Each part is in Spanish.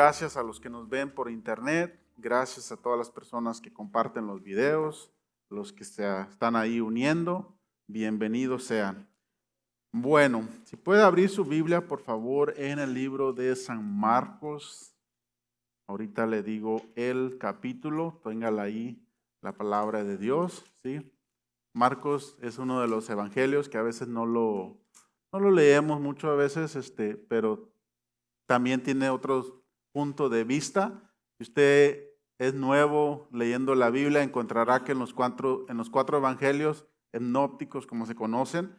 gracias a los que nos ven por internet, gracias a todas las personas que comparten los videos, los que se están ahí uniendo, bienvenidos sean. Bueno, si puede abrir su Biblia, por favor, en el libro de San Marcos. Ahorita le digo el capítulo, téngala ahí la palabra de Dios, ¿sí? Marcos es uno de los evangelios que a veces no lo leemos mucho a veces, pero también tiene otro punto de vista. Si usted es nuevo leyendo la Biblia, encontrará que en los cuatro evangelios sinópticos, como se conocen,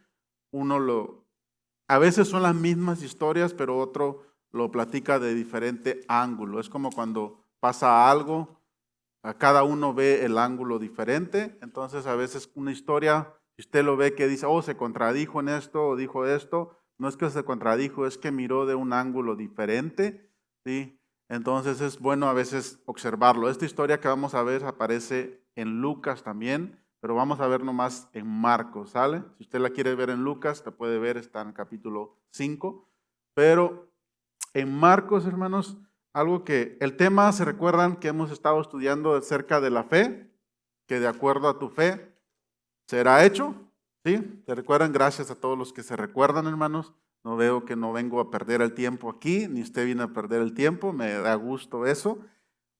a veces son las mismas historias, pero otro lo platica de diferente ángulo. Es como cuando pasa algo, a cada uno ve el ángulo diferente. Entonces a veces una historia, si usted lo ve que dice, se contradijo en esto o dijo esto, no es que se contradijo, es que miró de un ángulo diferente, ¿sí? Entonces es bueno a veces observarlo. Esta historia que vamos a ver aparece en Lucas también, pero vamos a ver nomás en Marcos, ¿sale? Si usted la quiere ver en Lucas, la puede ver, está en el capítulo 5, pero en Marcos, hermanos, algo que el tema, ¿se recuerdan que hemos estado estudiando acerca de la fe? Que de acuerdo a tu fe será hecho, ¿sí? ¿Se recuerdan? Gracias a todos los que se recuerdan, hermanos. No veo que no vengo a perder el tiempo aquí, ni usted viene a perder el tiempo, me da gusto eso.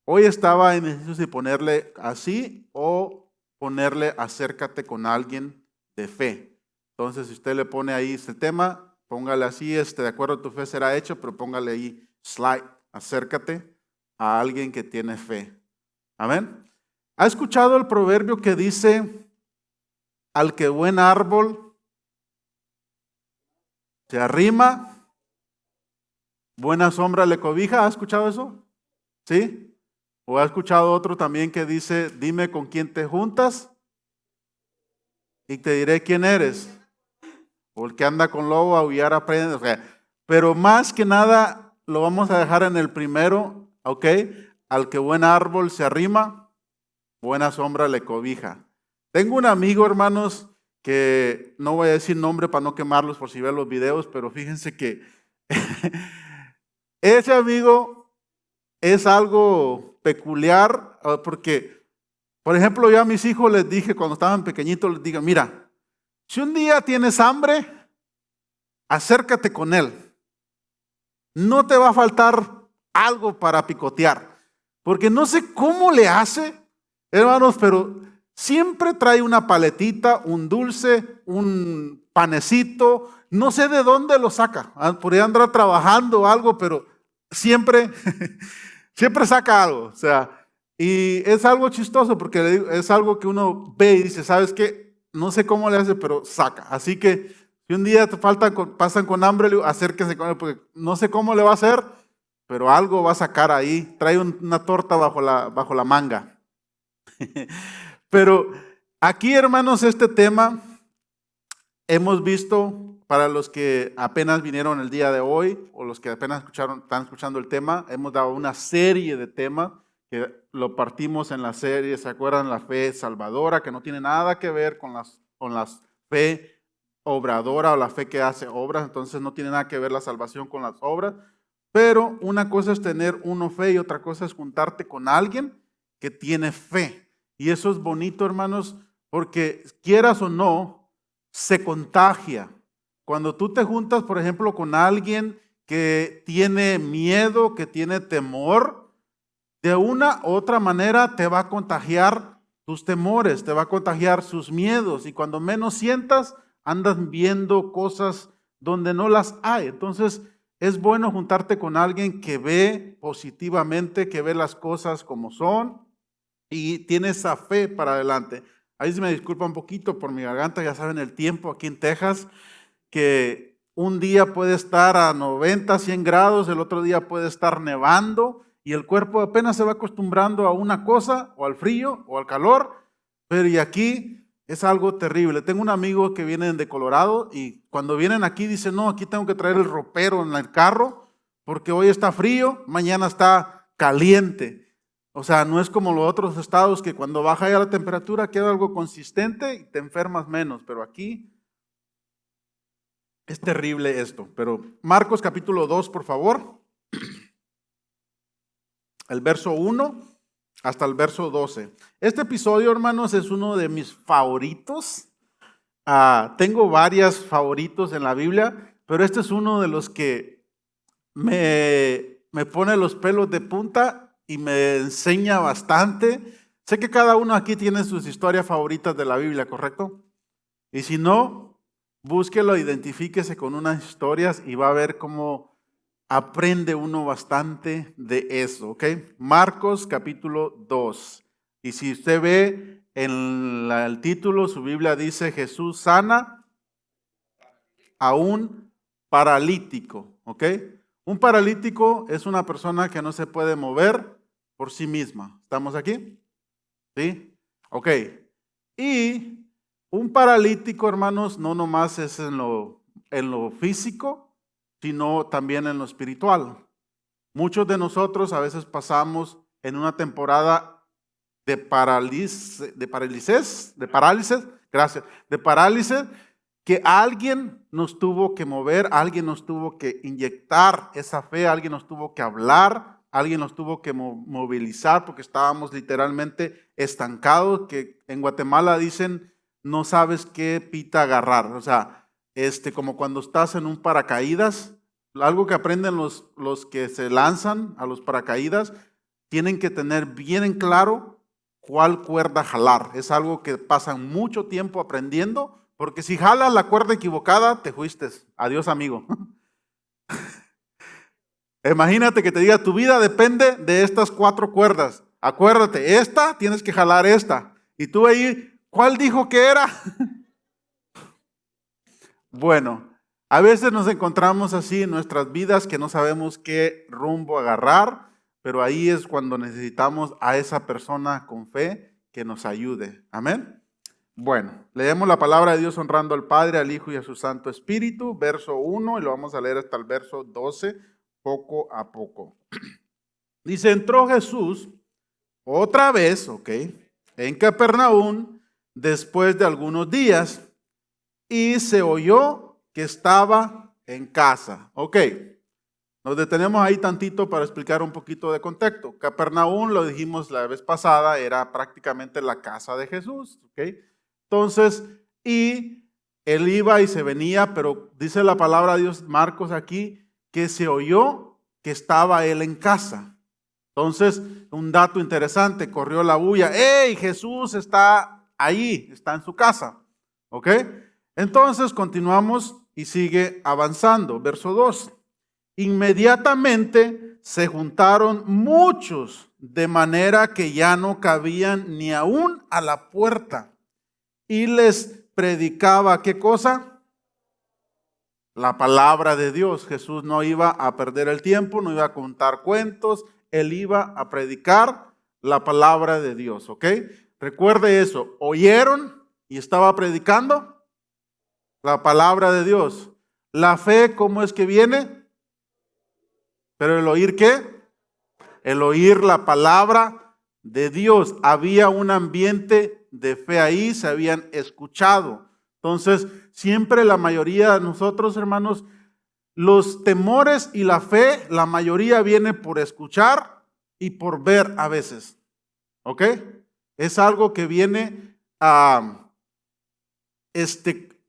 Hoy estaba en ejercicio de ponerle así o ponerle acércate con alguien de fe. Entonces, si usted le pone ahí este tema, póngale así, de acuerdo a tu fe será hecho, pero póngale ahí slide, acércate a alguien que tiene fe. Amén. ¿Ha escuchado el proverbio que dice, al que buen árbol se arrima, buena sombra le cobija? ¿Ha escuchado eso? ¿Sí? ¿O ha escuchado otro también que dice, dime con quién te juntas y te diré quién eres? O el que anda con lobo, aullar aprende. O sea, pero más que nada lo vamos a dejar en el primero, ¿ok? Al que buen árbol se arrima, buena sombra le cobija. Tengo un amigo, hermanos, que no voy a decir nombre para no quemarlos por si ven los videos, pero fíjense que ese amigo es algo peculiar porque, por ejemplo, yo a mis hijos les dije cuando estaban pequeñitos, les digo, mira, si un día tienes hambre, acércate con él. No te va a faltar algo para picotear, porque no sé cómo le hace, hermanos, pero siempre trae una paletita, un dulce, un panecito, no sé de dónde lo saca. Podría andar trabajando o algo, pero siempre, siempre saca algo. O sea, y es algo chistoso porque es algo que uno ve y dice, ¿sabes qué? No sé cómo le hace, pero saca. Así que si un día pasan con hambre, acérquese con él, porque no sé cómo le va a hacer, pero algo va a sacar ahí. Trae una torta bajo la manga. Pero aquí, hermanos, este tema hemos visto, para los que apenas vinieron el día de hoy, o los que apenas están escuchando el tema, hemos dado una serie de temas que lo partimos en la serie, ¿se acuerdan? La fe salvadora, que no tiene nada que ver con la fe obradora o la fe que hace obras, entonces no tiene nada que ver la salvación con las obras, pero una cosa es tener uno fe y otra cosa es juntarte con alguien que tiene fe. Y eso es bonito, hermanos, porque quieras o no, se contagia. Cuando tú te juntas, por ejemplo, con alguien que tiene miedo, que tiene temor, de una u otra manera te va a contagiar tus temores, te va a contagiar sus miedos y cuando menos sientas, andas viendo cosas donde no las hay. Entonces, es bueno juntarte con alguien que ve positivamente, que ve las cosas como son y tiene esa fe para adelante. Ahí se me disculpa un poquito por mi garganta, ya saben el tiempo aquí en Texas, que un día puede estar a 90, 100 grados, el otro día puede estar nevando y el cuerpo apenas se va acostumbrando a una cosa, o al frío, o al calor, pero y aquí es algo terrible. Tengo un amigo que viene de Colorado y cuando vienen aquí dicen, no, aquí tengo que traer el ropero en el carro porque hoy está frío, mañana está caliente. O sea, no es como los otros estados que cuando baja ya la temperatura queda algo consistente y te enfermas menos, pero aquí es terrible esto. Pero Marcos capítulo 2, por favor. el verso 1 hasta el verso 12. Este episodio, hermanos, es uno de mis favoritos. Tengo varios favoritos en la Biblia, pero este es uno de los que me pone los pelos de punta y me enseña bastante. Sé que cada uno aquí tiene sus historias favoritas de la Biblia, ¿correcto? Y si no, búsquelo, identifíquese con unas historias y va a ver cómo aprende uno bastante de eso, ¿ok? Marcos capítulo 2. Y si usted ve en el título, su Biblia dice: Jesús sana a un paralítico, ¿ok? Un paralítico es una persona que no se puede mover por sí misma. ¿Estamos aquí? ¿Sí? Ok. Y un paralítico, hermanos, no nomás es en lo físico, sino también en lo espiritual. Muchos de nosotros a veces pasamos en una temporada de parálisis, que alguien nos tuvo que mover, alguien nos tuvo que inyectar esa fe, alguien nos tuvo que hablar, alguien nos tuvo que movilizar porque estábamos literalmente estancados, que en Guatemala dicen no sabes qué pita agarrar. O sea, como cuando estás en un paracaídas, algo que aprenden los que se lanzan a los paracaídas, tienen que tener bien en claro cuál cuerda jalar. Es algo que pasan mucho tiempo aprendiendo, porque si jalas la cuerda equivocada, te fuiste. Adiós, amigo. Imagínate que te diga, tu vida depende de estas 4 cuerdas. Acuérdate, esta, tienes que jalar esta. Y tú ahí, ¿cuál dijo que era? Bueno, a veces nos encontramos así en nuestras vidas que no sabemos qué rumbo agarrar, pero ahí es cuando necesitamos a esa persona con fe que nos ayude. Amén. Bueno, leemos la palabra de Dios honrando al Padre, al Hijo y a su Santo Espíritu, verso 1, y lo vamos a leer hasta el verso 12, poco a poco. Dice: entró Jesús otra vez, ¿ok?, en Capernaum después de algunos días, y se oyó que estaba en casa. Ok, nos detenemos ahí tantito para explicar un poquito de contexto. Capernaum, lo dijimos la vez pasada, era prácticamente la casa de Jesús. Ok, entonces, y él iba y se venía, pero dice la palabra de Dios, Marcos aquí, que se oyó que estaba él en casa. Entonces, un dato interesante, corrió la bulla: ¡hey, Jesús está ahí, está en su casa! ¿Ok? Entonces, continuamos y sigue avanzando. Verso 2. Inmediatamente se juntaron muchos, de manera que ya no cabían ni aún a la puerta. Y les predicaba, ¿qué cosa? La palabra de Dios. Jesús no iba a perder el tiempo, no iba a contar cuentos, él iba a predicar la palabra de Dios, ¿ok? Recuerde eso, oyeron y estaba predicando la palabra de Dios. La fe, ¿cómo es que viene? Pero el oír, ¿qué? El oír la palabra de Dios. Había un ambiente de fe ahí, se habían escuchado. Entonces, siempre la mayoría de nosotros, hermanos, los temores y la fe, la mayoría viene por escuchar y por ver a veces. ¿Ok? Es algo que viene a,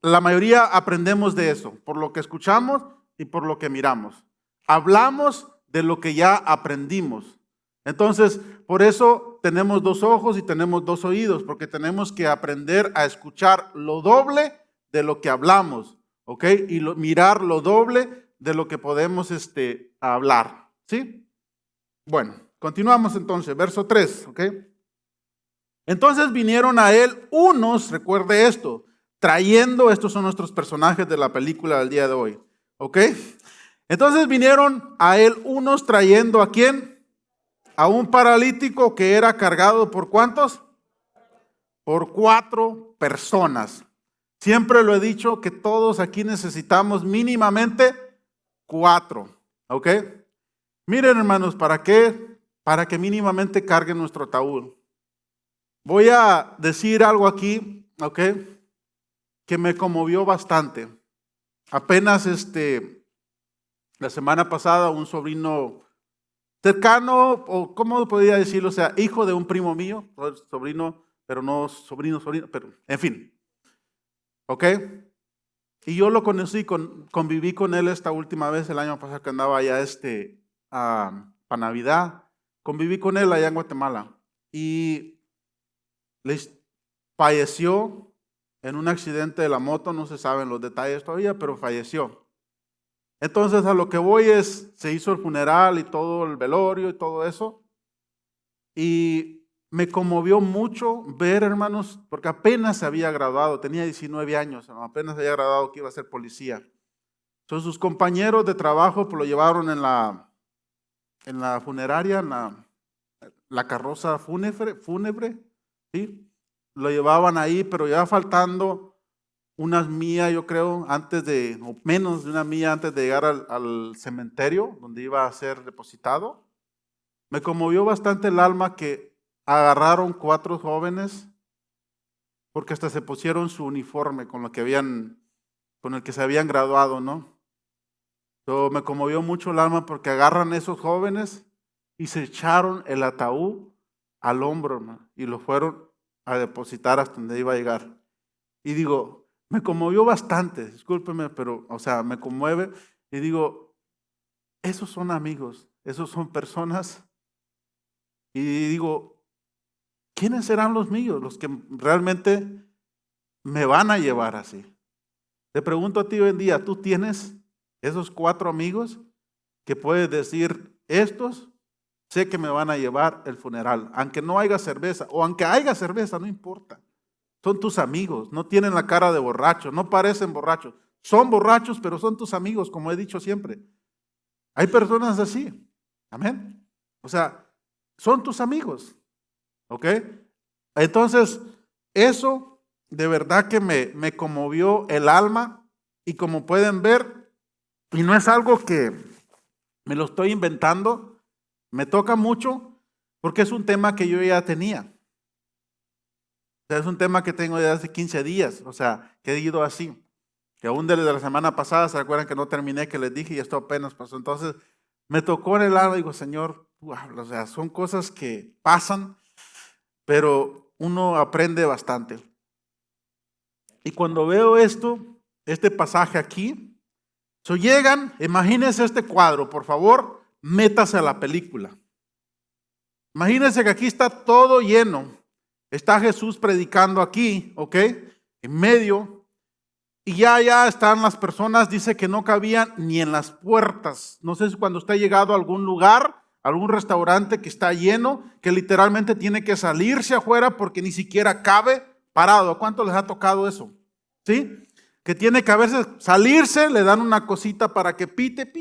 la mayoría aprendemos de eso, por lo que escuchamos y por lo que miramos. Hablamos de lo que ya aprendimos. Entonces, por eso tenemos 2 ojos y tenemos 2 oídos, porque tenemos que aprender a escuchar lo doble de lo que hablamos, ¿ok? Y mirar lo doble de lo que podemos hablar, ¿sí? Bueno, continuamos entonces, verso 3, ¿ok? Entonces vinieron a él unos, recuerde esto, trayendo, estos son nuestros personajes de la película del día de hoy, ¿ok? Entonces vinieron a él unos trayendo, ¿a quién? A un paralítico que era cargado por ¿cuántos? Por 4 personas. Siempre lo he dicho que todos aquí necesitamos mínimamente 4, ¿ok? Miren, hermanos, ¿para qué? Para que mínimamente carguen nuestro ataúd. Voy a decir algo aquí, ¿ok?, que me conmovió bastante. Apenas la semana pasada un sobrino cercano, o cómo podría decirlo, o sea, hijo de un primo mío, sobrino, pero no sobrino, pero en fin, ¿ok? Y yo lo conocí, conviví con él esta última vez, el año pasado que andaba allá para Navidad, conviví con él allá en Guatemala y falleció en un accidente de la moto, no se saben los detalles todavía, pero falleció. Entonces a lo que voy es, se hizo el funeral y todo el velorio y todo eso. Y me conmovió mucho ver, hermanos, porque apenas se había graduado, tenía 19 años, apenas se había graduado que iba a ser policía. Entonces sus compañeros de trabajo pues, lo llevaron en la funeraria, en la carroza fúnebre, ¿sí? Lo llevaban ahí, pero ya faltando unas millas, yo creo, o menos de una milla antes de llegar al cementerio donde iba a ser depositado. Me conmovió bastante el alma que agarraron 4 jóvenes porque hasta se pusieron su uniforme con el que se habían graduado, ¿no? Pero me conmovió mucho el alma porque agarran esos jóvenes y se echaron el ataúd al hombro, hermano, y lo fueron a depositar hasta donde iba a llegar. Y digo, me conmovió bastante, discúlpeme, pero, o sea, me conmueve y digo, esos son amigos, esos son personas. Y digo, ¿quiénes serán los míos? Los que realmente me van a llevar así. Te pregunto a ti hoy en día, ¿tú tienes esos 4 amigos que puedes decir, estos sé que me van a llevar el funeral, aunque no haya cerveza, o aunque haya cerveza, no importa? Son tus amigos, no tienen la cara de borrachos, no parecen borrachos. Son borrachos, pero son tus amigos, como he dicho siempre. Hay personas así, amén. O sea, son tus amigos, ¿ok? Entonces, eso de verdad que me conmovió el alma y como pueden ver, y no es algo que me lo estoy inventando, me toca mucho porque es un tema que yo ya tenía. O sea, es un tema que tengo desde hace 15 días, o sea, que he ido así. Que aún desde la semana pasada, ¿se acuerdan que no terminé, que les dije y esto apenas pasó? Entonces, me tocó en el alma y digo, Señor, tú hablas, o sea, son cosas que pasan, pero uno aprende bastante. Y cuando veo este pasaje aquí, llegan, imagínense este cuadro, por favor, métase a la película. Imagínense que aquí está todo lleno. Está Jesús predicando aquí, ¿ok? En medio. Y ya están las personas, dice que no cabían ni en las puertas. No sé si cuando usted ha llegado a algún lugar, algún restaurante que está lleno, que literalmente tiene que salirse afuera porque ni siquiera cabe parado. ¿A cuánto les ha tocado eso? ¿Sí? Que tiene que a veces salirse, le dan una cosita para que pite,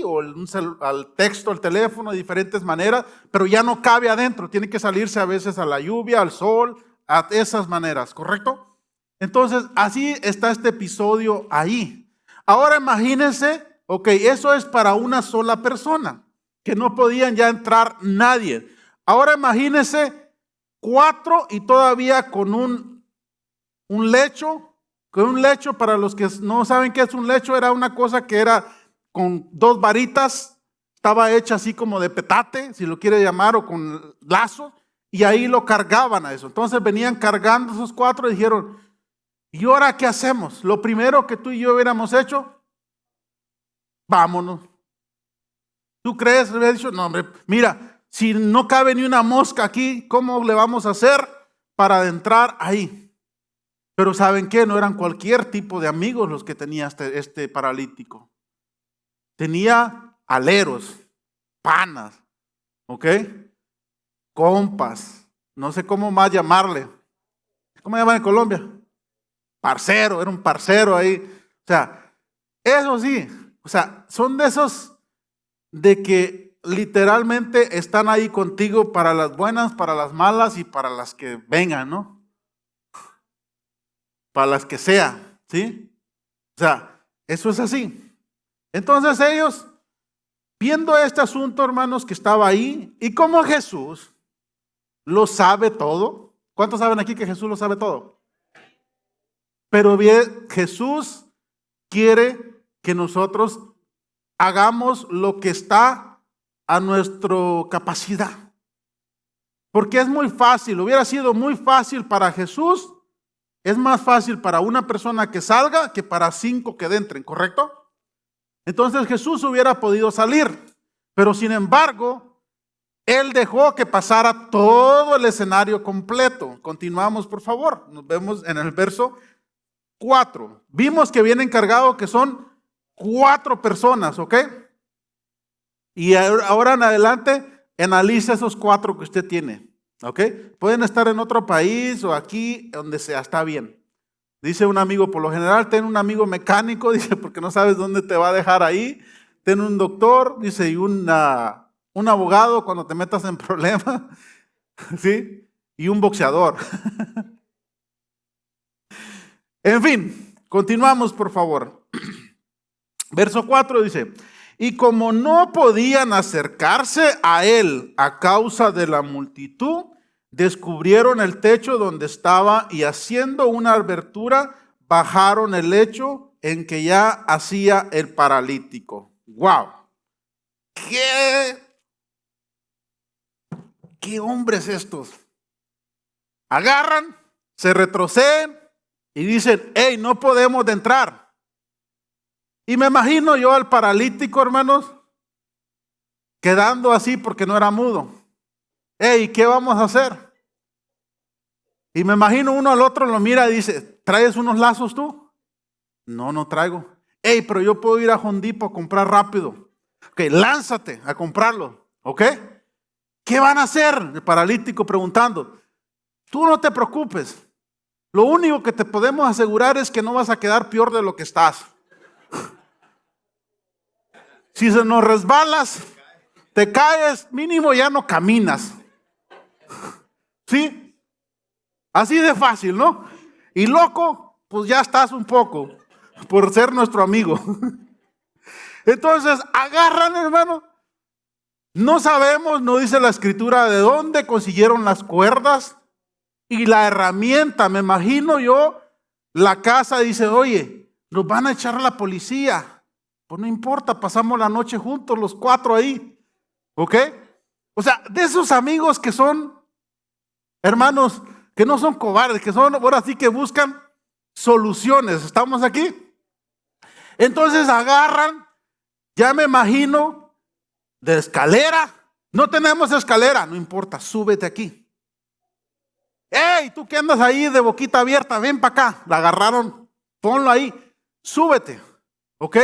o al texto, al teléfono, de diferentes maneras, pero ya no cabe adentro. Tiene que salirse a veces a la lluvia, al sol, a esas maneras, ¿correcto? Entonces, así está este episodio ahí. Ahora imagínense, ok, eso es para una sola persona, que no podían ya entrar nadie. Ahora imagínense 4 y todavía con un lecho. Con un lecho, para los que no saben qué es un lecho, era una cosa que era con 2 varitas, estaba hecha así como de petate, si lo quiere llamar, o con lazo, y ahí lo cargaban a eso. Entonces venían cargando esos 4 y dijeron, ¿y ahora qué hacemos? Lo primero que tú y yo hubiéramos hecho, vámonos. ¿Tú crees? Le hubiera dicho, no hombre, mira, si no cabe ni una mosca aquí, ¿cómo le vamos a hacer para adentrar ahí? Pero ¿saben qué? No eran cualquier tipo de amigos los que tenía este paralítico. Tenía aleros, panas, ¿ok? Compas, no sé cómo más llamarle. ¿Cómo llaman en Colombia? Parcero, era un parcero ahí. O sea, eso sí, o sea, son de esos de que literalmente están ahí contigo para las buenas, para las malas y para las que vengan, ¿no? Para las que sea, ¿sí? O sea, eso es así. Entonces ellos, viendo este asunto, hermanos, que estaba ahí, y como Jesús lo sabe todo. ¿Cuántos saben aquí que Jesús lo sabe todo? Pero bien, Jesús quiere que nosotros hagamos lo que está a nuestra capacidad. Porque es muy fácil, hubiera sido muy fácil para Jesús, es más fácil para una persona que salga que para 5 que entren, ¿correcto? Entonces Jesús hubiera podido salir, pero sin embargo, Él dejó que pasara todo el escenario completo. Continuamos, por favor. Nos vemos en el verso 4. Vimos que viene encargado que son 4 personas, ¿ok? Y ahora en adelante, analice esos 4 que usted tiene, ¿ok? Pueden estar en otro país o aquí, donde sea, está bien. Dice un amigo, por lo general, ten un amigo mecánico, dice, porque no sabes dónde te va a dejar ahí. Ten un doctor, dice, y un abogado cuando te metas en problemas, ¿sí? Y un boxeador. En fin, continuamos, por favor. Verso 4 dice, y como no podían acercarse a él a causa de la multitud, descubrieron el techo donde estaba y haciendo una abertura, bajaron el lecho en que ya hacía el paralítico. ¡Wow! ¿Qué hombres estos? Agarran, se retroceden y dicen, hey, no podemos entrar. Y me imagino yo al paralítico, hermanos, quedando así porque no era mudo. Hey, ¿qué vamos a hacer? Y me imagino uno al otro lo mira y dice, ¿traes unos lazos tú? No, no traigo. Hey, pero yo puedo ir a Home Depot a comprar rápido. Ok, lánzate a comprarlo. ¿Ok? ¿Qué van a hacer? El paralítico preguntando. Tú no te preocupes. Lo único que te podemos asegurar es que no vas a quedar peor de lo que estás. Si se nos resbalas, te caes, mínimo ya no caminas. ¿Sí? Así de fácil, ¿no? Y loco, pues ya estás un poco por ser nuestro amigo. Entonces, agarran, hermano. No sabemos, no dice la escritura de dónde consiguieron las cuerdas y la herramienta. Me imagino yo, la casa dice, oye, nos van a echar a la policía. Pues no importa, pasamos la noche juntos los 4 ahí. ¿Ok? O sea, de esos amigos que son, hermanos, que no son cobardes, que son ahora sí que buscan soluciones. ¿Estamos aquí? Entonces agarran, ya me imagino, de escalera. No tenemos escalera, no importa, súbete aquí. ¡Ey, tú que andas ahí de boquita abierta, ven para acá! La agarraron, ponlo ahí, súbete. ¿Ok?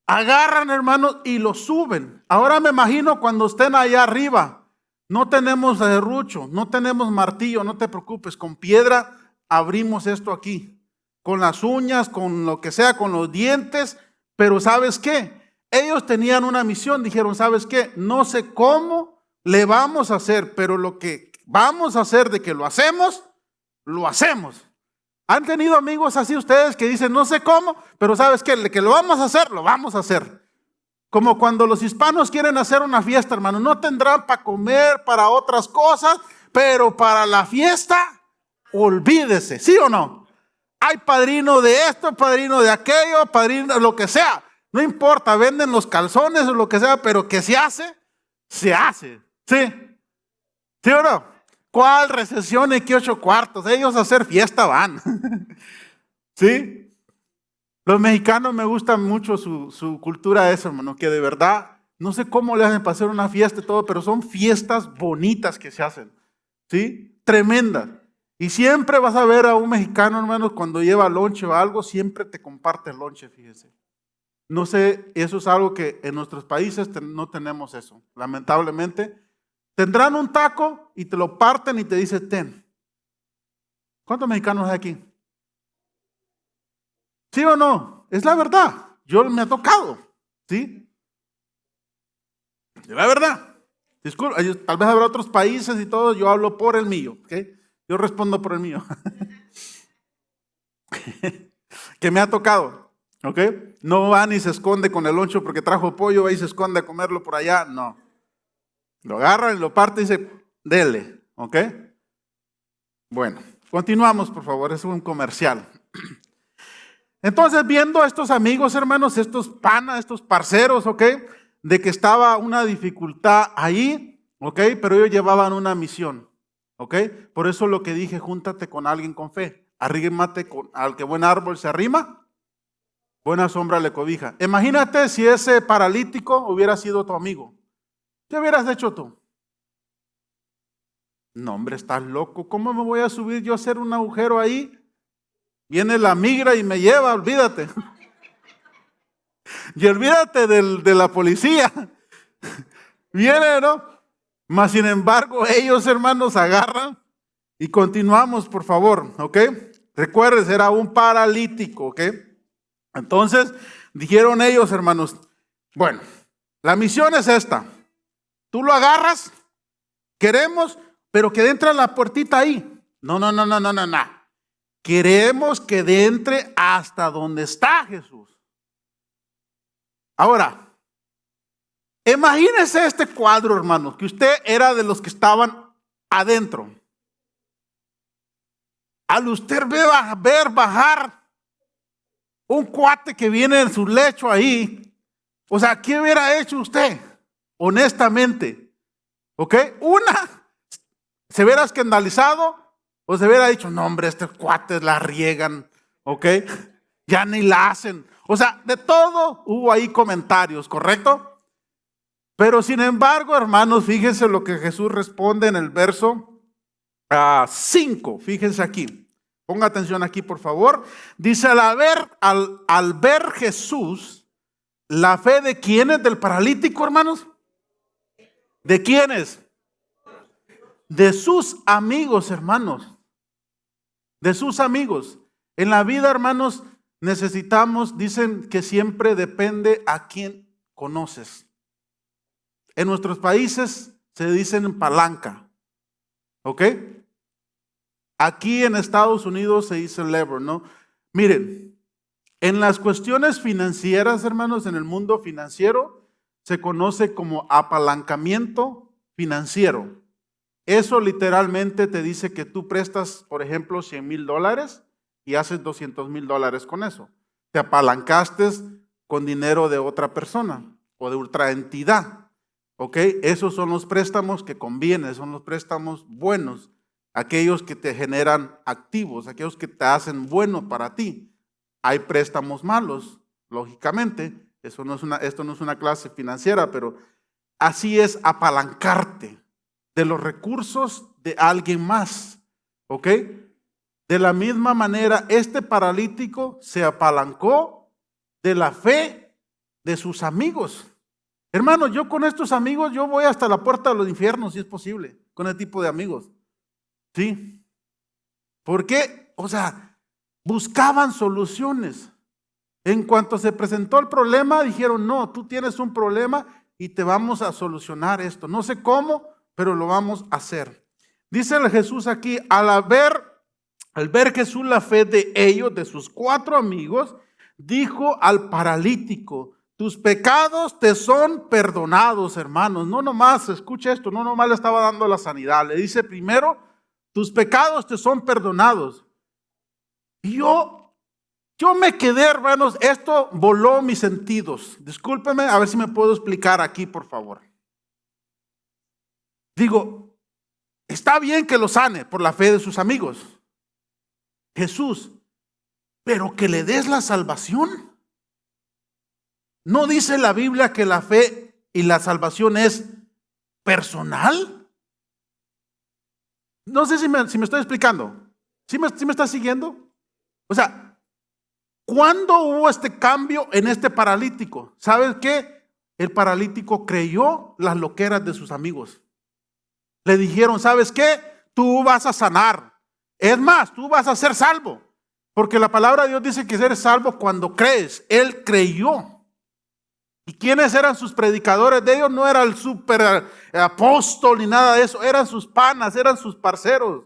Agarran, hermanos, y lo suben. Ahora me imagino cuando estén allá arriba. No tenemos serrucho, no tenemos martillo, no te preocupes. Con piedra abrimos esto aquí. Con las uñas, con lo que sea, con los dientes. Pero ¿sabes qué? Ellos tenían una misión. Dijeron, ¿sabes qué? No sé cómo le vamos a hacer, pero lo que vamos a hacer de que lo hacemos, lo hacemos. ¿Han tenido amigos así ustedes que dicen, no sé cómo, pero ¿sabes qué? De que lo vamos a hacer, lo vamos a hacer? Como cuando los hispanos quieren hacer una fiesta, hermano, no tendrán para comer, para otras cosas, pero para la fiesta, olvídese, ¿sí o no? Hay padrino de esto, padrino de aquello, padrino de lo que sea. No importa, venden los calzones o lo que sea, pero que se hace, se hace. ¿Sí? ¿Sí o no? ¿Cuál recesión y qué 8 cuartos? Ellos a hacer fiesta van. ¿Sí? Los mexicanos me gusta mucho su cultura esa, hermano, que de verdad, no sé cómo le hacen para hacer una fiesta y todo, pero son fiestas bonitas que se hacen, ¿sí? Tremendas. Y siempre vas a ver a un mexicano, hermano, cuando lleva lonche o algo, siempre te comparte el lonche, fíjese. No sé, eso es algo que en nuestros países no tenemos eso, lamentablemente. Tendrán un taco y te lo parten y te dicen, ten. ¿Cuántos mexicanos hay aquí? ¿Sí o no? Es la verdad. Yo me ha tocado. ¿Sí? Es la verdad. Disculpa, tal vez habrá otros países y todo. Yo hablo por el mío. ¿Okay? Yo respondo por el mío. Que me ha tocado. ¿Ok? No va ni se esconde con el loncho porque trajo pollo, va y se esconde a comerlo por allá. No. Lo agarra y lo parte y dice, dele. ¿Ok? Bueno, continuamos, por favor. Es un comercial. Entonces, viendo a estos amigos, hermanos, estos panas, estos parceros, ¿ok? de que estaba una dificultad ahí, ¿ok? Pero ellos llevaban una misión, ¿ok? Por eso lo que dije, júntate con alguien con fe. Arrímate al que buen árbol se arrima, buena sombra le cobija. Imagínate si ese paralítico hubiera sido tu amigo. ¿Qué hubieras hecho tú? No, hombre, estás loco. ¿Cómo me voy a subir yo a hacer un agujero ahí? Viene la migra y me lleva, olvídate. Y olvídate de la policía. Viene, ¿no? Mas sin embargo, ellos, hermanos, agarran y continuamos, por favor, ¿ok? Recuerden, era un paralítico, ¿ok? Entonces, dijeron ellos, hermanos, bueno, la misión es esta. Tú lo agarras, queremos, pero que entre a la puertita ahí. No. Queremos que entre hasta donde está Jesús. Ahora, imagínese este cuadro, hermanos, que usted era de los que estaban adentro. Al usted ver bajar un cuate que viene en su lecho ahí, o sea, ¿qué hubiera hecho usted? Honestamente, ¿ok? ¿Se hubiera escandalizado? ¿O se hubiera dicho, no hombre, estos cuates la riegan, ¿ok? Ya ni la hacen. O sea, de todo hubo ahí comentarios, ¿correcto? Pero sin embargo, hermanos, fíjense lo que Jesús responde en el verso 5. Fíjense aquí. Ponga atención aquí, por favor. Dice, al ver Jesús, ¿la fe de quién es? ¿Del paralítico, hermanos? ¿De quiénes? De sus amigos, hermanos. De sus amigos. En la vida, hermanos, necesitamos, dicen que siempre depende a quién conoces. En nuestros países se dicen palanca. ¿Ok? Aquí en Estados Unidos se dice lever, ¿no? Miren, en las cuestiones financieras, hermanos, en el mundo financiero, se conoce como apalancamiento financiero. Eso literalmente te dice que tú prestas, por ejemplo, $100,000 y haces $200,000 con eso. Te apalancaste con dinero de otra persona o de otra entidad. ¿Ok? Esos son los préstamos que convienen, son los préstamos buenos, aquellos que te generan activos, aquellos que te hacen bueno para ti. Hay préstamos malos, lógicamente. Esto no es una clase financiera, pero así es apalancarte de los recursos de alguien más. ¿Ok? De la misma manera, este paralítico se apalancó de la fe de sus amigos. Hermano, yo con estos amigos, yo voy hasta la puerta de los infiernos, si es posible, con el tipo de amigos. ¿Sí? ¿Por qué? O sea, buscaban soluciones. En cuanto se presentó el problema, dijeron, no, tú tienes un problema y te vamos a solucionar esto. No sé cómo, pero lo vamos a hacer. Dice Jesús aquí, al ver Jesús la fe de ellos, de sus 4 amigos, dijo al paralítico, tus pecados te son perdonados, hermanos. No nomás, escucha esto, no nomás le estaba dando la sanidad. Le dice primero, tus pecados te son perdonados. Y yo me quedé, hermanos, esto voló mis sentidos. Discúlpeme, a ver si me puedo explicar aquí, por favor. Digo, está bien que lo sane por la fe de sus amigos, Jesús, pero que le des la salvación. ¿No dice la Biblia que la fe y la salvación es personal? No sé si me estoy explicando. ¿Sí me está siguiendo? O sea, ¿cuándo hubo este cambio en este paralítico? ¿Sabes qué? El paralítico creyó las loqueras de sus amigos. Le dijeron, ¿sabes qué? Tú vas a sanar. Es más, tú vas a ser salvo. Porque la palabra de Dios dice que eres salvo cuando crees. Él creyó. ¿Y quiénes eran sus predicadores de ellos? No era el super apóstol ni nada de eso. Eran sus panas, eran sus parceros.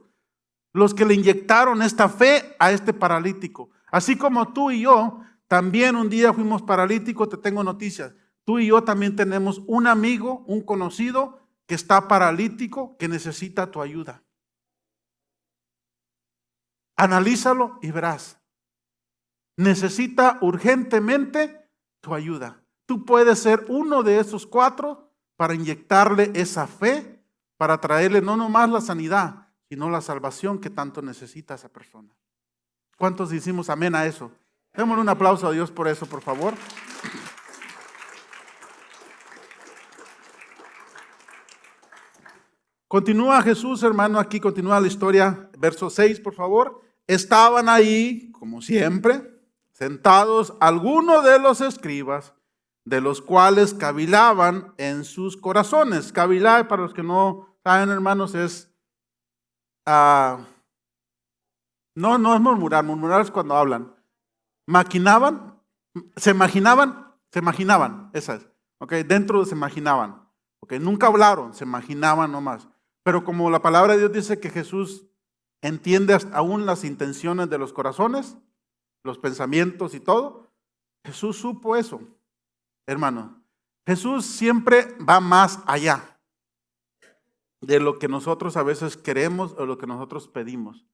Los que le inyectaron esta fe a este paralítico. Así como tú y yo también un día fuimos paralíticos, te tengo noticias. Tú y yo también tenemos un amigo, un conocido que está paralítico, que necesita tu ayuda. Analízalo y verás. Necesita urgentemente tu ayuda. Tú puedes ser uno de esos 4 para inyectarle esa fe, para traerle no nomás la sanidad, sino la salvación que tanto necesita esa persona. ¿Cuántos decimos amén a eso? Démosle un aplauso a Dios por eso, por favor. Continúa Jesús, hermano, aquí continúa la historia. Verso 6, por favor. Estaban ahí, como siempre, sentados algunos de los escribas, de los cuales cavilaban en sus corazones. Cavilar, para los que no saben, hermanos, es... no es murmurar. Murmurar es cuando hablan. Maquinaban, se imaginaban, esa es. Okay, dentro se imaginaban. Okay, nunca hablaron, se imaginaban nomás. Pero como la palabra de Dios dice que Jesús entiende aún las intenciones de los corazones, los pensamientos y todo, Jesús supo eso, hermano. Jesús siempre va más allá de lo que nosotros a veces queremos o lo que nosotros pedimos.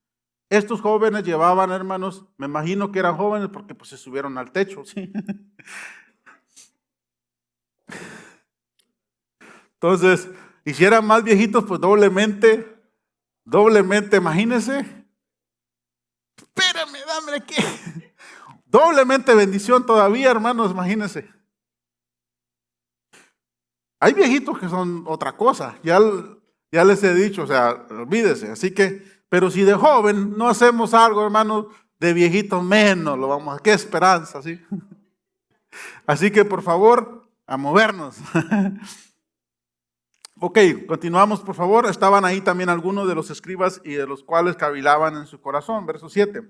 Estos jóvenes llevaban, hermanos, me imagino que eran jóvenes porque pues se subieron al techo, ¿sí? Entonces, y si eran más viejitos, pues doblemente, imagínense. Espérame, dame aquí. Doblemente bendición todavía, hermanos, imagínense. Hay viejitos que son otra cosa, ya les he dicho, o sea, olvídese. Así que, pero si de joven no hacemos algo, hermanos, de viejitos menos lo vamos a... ¡Qué esperanza!, ¿sí? Así que, por favor, a movernos. Ok, continuamos, por favor. Estaban ahí también algunos de los escribas y de los cuales cavilaban en su corazón. Verso 7.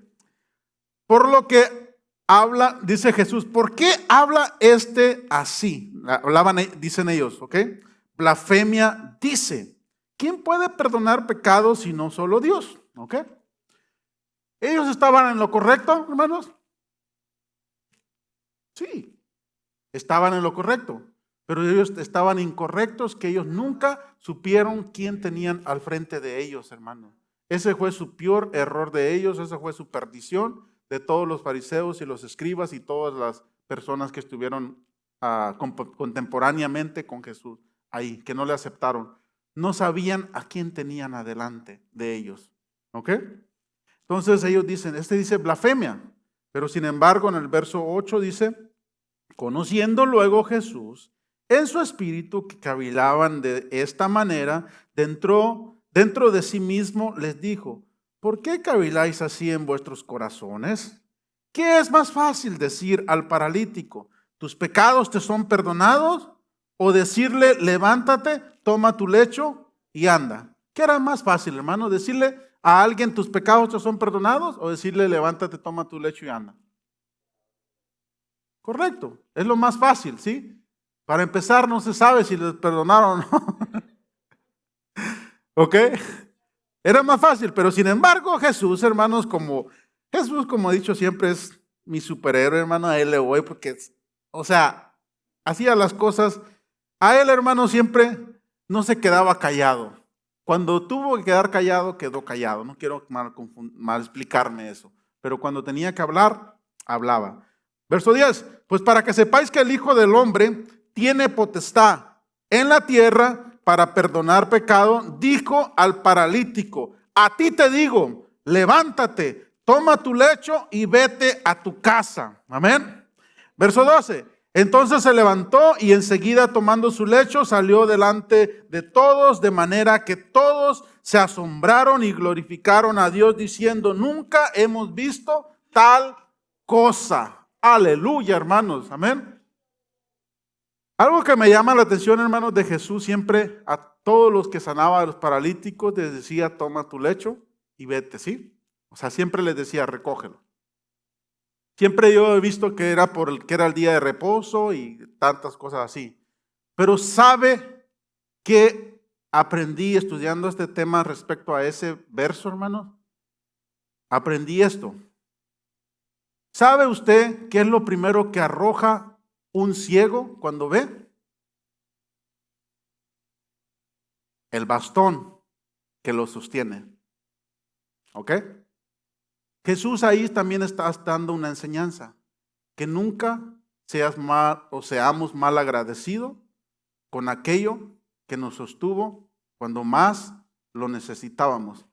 Por lo que habla, dice Jesús, ¿por qué habla este así? Hablaban, dicen ellos, ¿ok? Blasfemia dice, ¿quién puede perdonar pecados si no solo Dios? ¿Ok? ¿Ellos estaban en lo correcto, hermanos? Sí, estaban en lo correcto. Pero ellos estaban incorrectos, que ellos nunca supieron quién tenían al frente de ellos, hermano. Ese fue su peor error de ellos, esa fue su perdición de todos los fariseos y los escribas y todas las personas que estuvieron contemporáneamente con Jesús ahí, que no le aceptaron. No sabían a quién tenían adelante de ellos. ¿Ok? Entonces ellos dicen, dice blasfemia, pero sin embargo en el verso 8 dice, conociendo luego Jesús, en su espíritu que cavilaban de esta manera, dentro de sí mismo les dijo, ¿por qué caviláis así en vuestros corazones? ¿Qué es más fácil decir al paralítico, tus pecados te son perdonados? O decirle, levántate, toma tu lecho y anda. ¿Qué era más fácil, hermano? ¿Decirle a alguien, tus pecados te son perdonados? O decirle, levántate, toma tu lecho y anda. Correcto, es lo más fácil, ¿sí? Para empezar, no se sabe si les perdonaron o no. ¿Ok? Era más fácil, pero sin embargo Jesús, hermanos, como he dicho siempre, es mi superhéroe, hermano, a él le voy porque, o sea, hacía las cosas, a él, hermano, siempre no se quedaba callado. Cuando tuvo que quedar callado, quedó callado. No quiero mal explicarme eso, pero cuando tenía que hablar, hablaba. Verso 10, pues para que sepáis que el Hijo del Hombre tiene potestad en la tierra para perdonar pecado, dijo al paralítico, a ti te digo, levántate, toma tu lecho y vete a tu casa. Amén. Verso 12, entonces se levantó y enseguida tomando su lecho salió delante de todos, de manera que todos se asombraron y glorificaron a Dios diciendo, nunca hemos visto tal cosa. Aleluya, hermanos. Amén. Algo que me llama la atención, hermanos, de Jesús, siempre a todos los que sanaba a los paralíticos les decía, toma tu lecho y vete, ¿sí? O sea, siempre les decía, recógelo. Siempre yo he visto que era que era el día de reposo y tantas cosas así. Pero ¿sabe qué aprendí estudiando este tema respecto a ese verso, hermanos? Aprendí esto. ¿Sabe usted qué es lo primero que arroja un ciego cuando ve? El bastón que lo sostiene. ¿Ok? Jesús ahí también está dando una enseñanza, que nunca seamos mal agradecidos con aquello que nos sostuvo cuando más lo necesitábamos.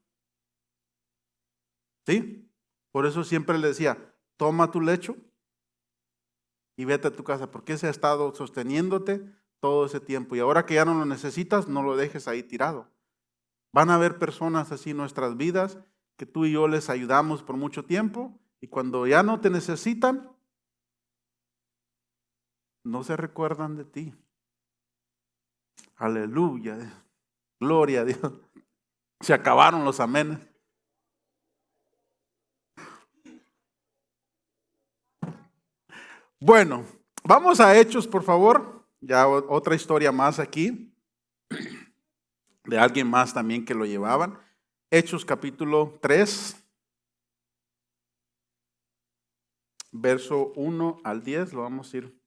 ¿Sí? Por eso siempre le decía, toma tu lecho y vete a tu casa, porque ese ha estado sosteniéndote todo ese tiempo. Y ahora que ya no lo necesitas, no lo dejes ahí tirado. Van a haber personas así en nuestras vidas que tú y yo les ayudamos por mucho tiempo y cuando ya no te necesitan, no se recuerdan de ti. Aleluya. Gloria a Dios. Se acabaron los amenes. Bueno, vamos a Hechos, por favor. Ya otra historia más aquí. De alguien más también que lo llevaban. Hechos capítulo 3. Verso 1 al 10. Lo vamos a ir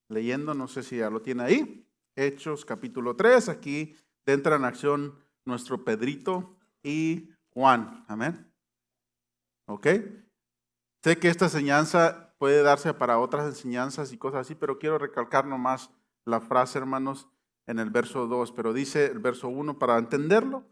leyendo. No sé si ya lo tiene ahí. Hechos capítulo 3. Aquí entra en acción nuestro Pedrito y Juan. Amén. ¿Ok? Sé que esta enseñanza puede darse para otras enseñanzas y cosas así, pero quiero recalcar nomás la frase, hermanos, en el verso 2. Pero dice el verso 1 para entenderlo.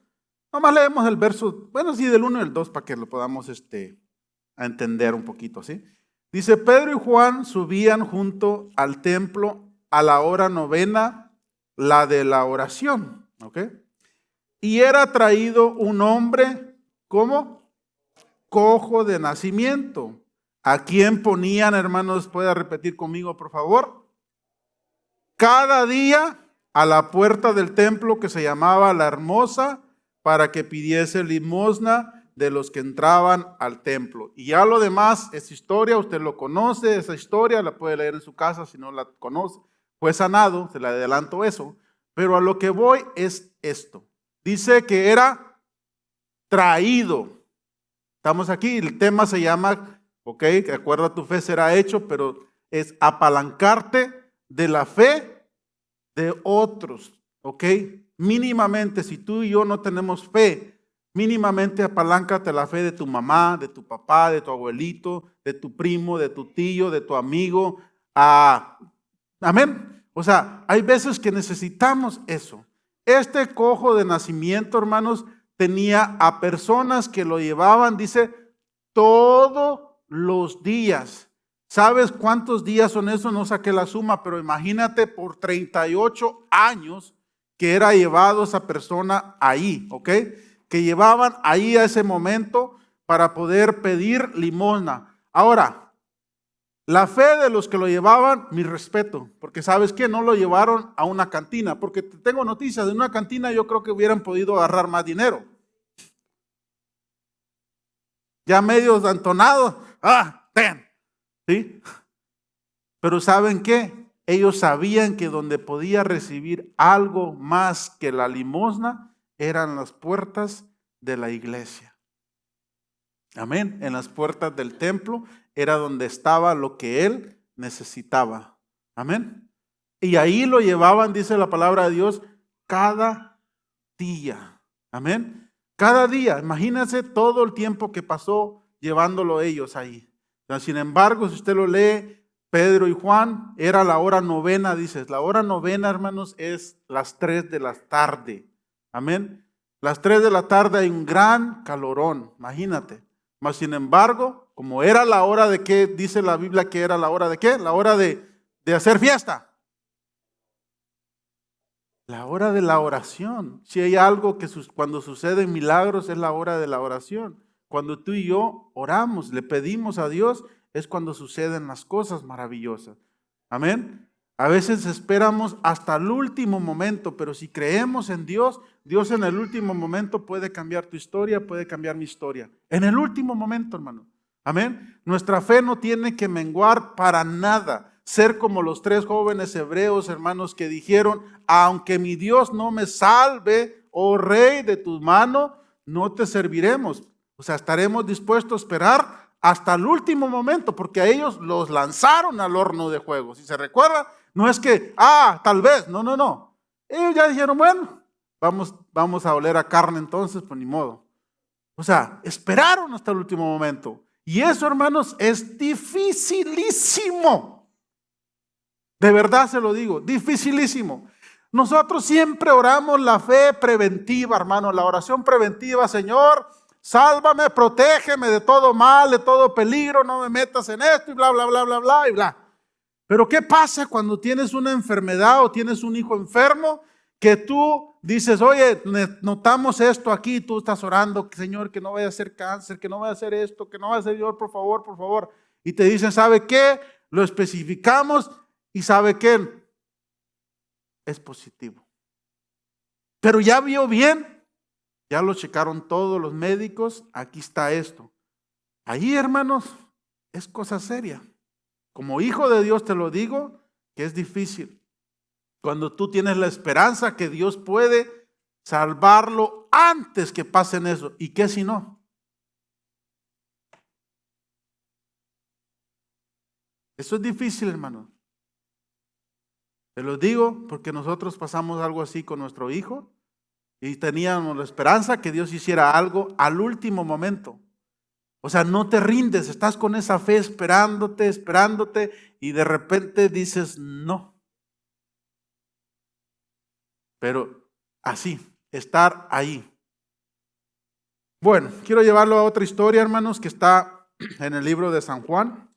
Nomás leemos el verso, bueno, sí, del 1 y el 2 para que lo podamos a entender un poquito, ¿sí? Dice, Pedro y Juan subían junto al templo a la hora novena, la de la oración, ¿ok? Y era traído un hombre, ¿cómo? Cojo de nacimiento. ¿A quién ponían, hermanos? ¿Puede repetir conmigo, por favor? Cada día a la puerta del templo que se llamaba La Hermosa, para que pidiese limosna de los que entraban al templo. Y ya lo demás es historia, usted lo conoce, esa historia la puede leer en su casa si no la conoce. Fue sanado, se le adelanto eso. Pero a lo que voy es esto. Dice que era traído. Estamos aquí, el tema se llama, ok, que acuerda tu fe será hecho, pero es apalancarte de la fe de otros, ok. Mínimamente, si tú y yo no tenemos fe, mínimamente apaláncate la fe de tu mamá, de tu papá, de tu abuelito, de tu primo, de tu tío, de tu amigo. Amén. O sea, hay veces que necesitamos eso. Este cojo de nacimiento, hermanos, tenía a personas que lo llevaban, dice, todos los días. ¿Sabes cuántos días son esos? No saqué la suma, pero imagínate por 38 años que era llevado esa persona ahí, ¿ok? Que llevaban ahí a ese momento para poder pedir limosna. Ahora, la fe de los que lo llevaban, mi respeto, porque ¿sabes qué? No lo llevaron a una cantina, porque tengo noticias de una cantina, yo creo que hubieran podido agarrar más dinero. Ya medios entonados, ten, ¿sí? Pero ¿saben qué? Ellos sabían que donde podía recibir algo más que la limosna eran las puertas de la iglesia. Amén. En las puertas del templo era donde estaba lo que él necesitaba. Amén. Y ahí lo llevaban, dice la palabra de Dios, cada día. Amén. Cada día. Imagínense todo el tiempo que pasó llevándolo ellos ahí. Sin embargo, si usted lo lee, Pedro y Juan, era la hora novena, dices. La hora novena, hermanos, es las 3 de la tarde. Amén. Las 3 de la tarde hay un gran calorón, imagínate. Mas sin embargo, como era la hora de qué, dice la Biblia que era la hora de qué, la hora de hacer fiesta. La hora de la oración. Si hay algo que cuando suceden milagros es la hora de la oración. Cuando tú y yo oramos, le pedimos a Dios, es cuando suceden las cosas maravillosas. Amén. A veces esperamos hasta el último momento, pero si creemos en Dios, Dios en el último momento puede cambiar tu historia, puede cambiar mi historia. En el último momento, hermano. Amén. Nuestra fe no tiene que menguar para nada. Ser como los 3 jóvenes hebreos, hermanos, que dijeron, aunque mi Dios no me salve, oh rey, de tu mano, no te serviremos. O sea, estaremos dispuestos a esperar hasta el último momento, porque a ellos los lanzaron al horno de fuego. Si se recuerda, no es que, tal vez, no. Ellos ya dijeron, bueno, vamos a oler a carne entonces, pues ni modo. O sea, esperaron hasta el último momento. Y eso, hermanos, es dificilísimo. De verdad se lo digo, dificilísimo. Nosotros siempre oramos la fe preventiva, hermano, la oración preventiva. Señor, sálvame, protégeme de todo mal, de todo peligro, no me metas en esto y bla, bla, bla, bla, bla, y bla. Pero ¿qué pasa cuando tienes una enfermedad o tienes un hijo enfermo que tú dices, oye, notamos esto aquí, tú estás orando, Señor, que no vaya a ser cáncer, que no vaya a ser esto, que no vaya a ser, Señor, por favor, por favor. Y te dicen, ¿sabe qué? Lo especificamos y ¿sabe qué? Es positivo. Pero ya vio bien, ya lo checaron todos los médicos, aquí está esto. Ahí, hermanos, es cosa seria. Como hijo de Dios te lo digo, que es difícil. Cuando tú tienes la esperanza que Dios puede salvarlo antes que pasen eso. ¿Y qué si no? Eso es difícil, hermano. Te lo digo porque nosotros pasamos algo así con nuestro hijo y teníamos la esperanza que Dios hiciera algo al último momento. O sea, no te rindes, estás con esa fe esperándote y de repente dices no. Pero así, estar ahí. Bueno, quiero llevarlo a otra historia, hermanos, que está en el libro de San Juan.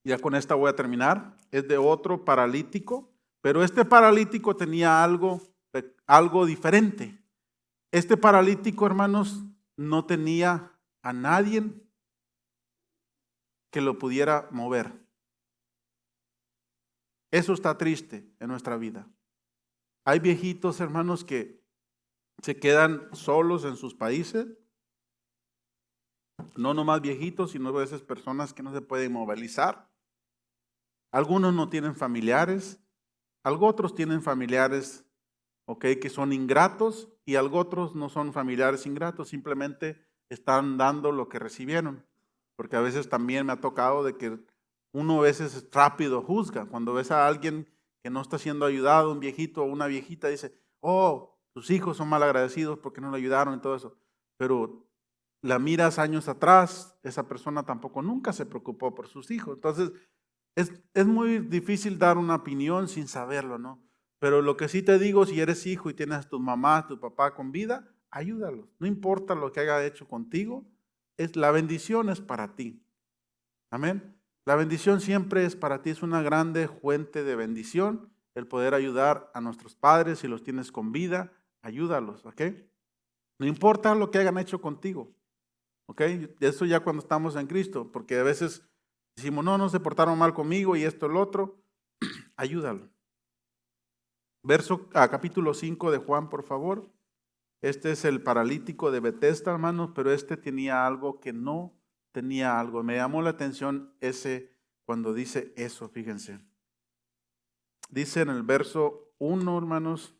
Ya con esta voy a terminar. Es de otro paralítico, pero este paralítico tenía algo diferente. Este paralítico, hermanos, no tenía a nadie que lo pudiera mover. Eso está triste en nuestra vida. Hay viejitos, hermanos, que se quedan solos en sus países. No nomás viejitos, sino a veces personas que no se pueden movilizar. Algunos no tienen familiares, otros tienen familiares, que son ingratos, y otros no son familiares ingratos, simplemente están dando lo que recibieron. Porque a veces también me ha tocado de que uno a veces rápido juzga. Cuando ves a alguien que no está siendo ayudado, un viejito o una viejita, dice, oh, tus hijos son mal agradecidos porque no le ayudaron y todo eso. Pero la miras años atrás, esa persona tampoco nunca se preocupó por sus hijos. Entonces, es muy difícil dar una opinión sin saberlo, ¿no? Pero lo que sí te digo, si eres hijo y tienes a tu mamá, tu papá con vida, ayúdalos. No importa lo que haya hecho contigo, la bendición es para ti. Amén. La bendición siempre es para ti, es una grande fuente de bendición el poder ayudar a nuestros padres. Si los tienes con vida, ayúdalos, ¿ok? No importa lo que hayan hecho contigo, ¿ok? Eso ya cuando estamos en Cristo, porque a veces decimos, no se portaron mal conmigo y esto, el otro, ayúdalo. Capítulo 5 de Juan, por favor. Este es el paralítico de Betesda, hermanos, pero este tenía algo que no tenía algo. Me llamó la atención cuando dice eso, fíjense. Dice en el verso 1, hermanos,